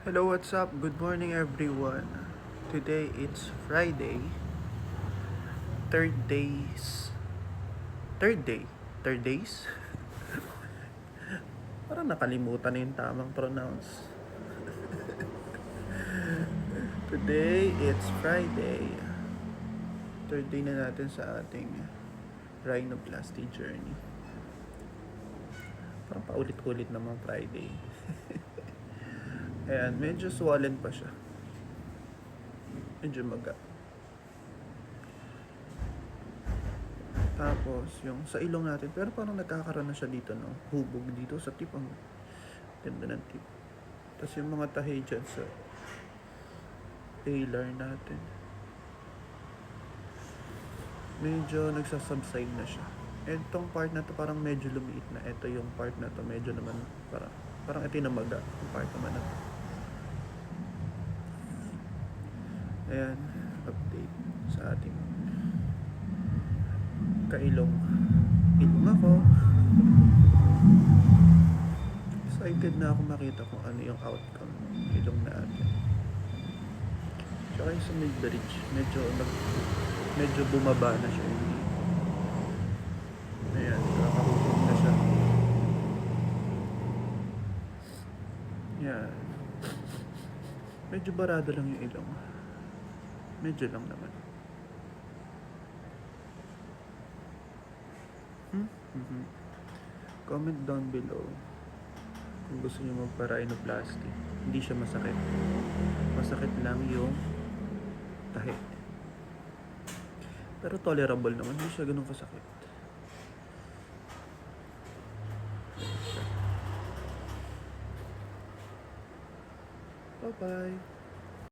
Hello, what's up? Good morning, everyone. Today it's Friday, third days. Third day? Third days? Parang nakalimutan na yung tamang pronounce. Today it's Friday. Third day na natin sa ating rhinoplasty journey. Parang paulit-ulit namang Friday. Ayan, medyo swollen pa siya. Medyo maga. Tapos, yung sa ilong natin, pero parang nagkakaroon na siya dito, no? Hubog dito sa tip, ang ganda ng tip. Tapos yung mga tahi dyan sa tailor natin, medyo nagsasubside na siya. Itong part na to parang medyo lumiit na. Ito yung part na to, medyo naman parang ito yung namaga. Yung part naman na to. Ayan, update sa ating kailong. Ilong ako. Excited na ako makita kung ano yung outcome ng ilong natin. Tsaka yung sa mid-bridge, medyo bumaba na siya. Ayan, nakakahubog na siya. Yan. Medyo barado lang yung ilong. Medyo lang naman. Comment down below kung gusto niyo magpa-rhinoplasty. Hindi siya masakit. Masakit lang yung tahi. Pero tolerable naman. Hindi siya ganun kasakit. Bye-bye.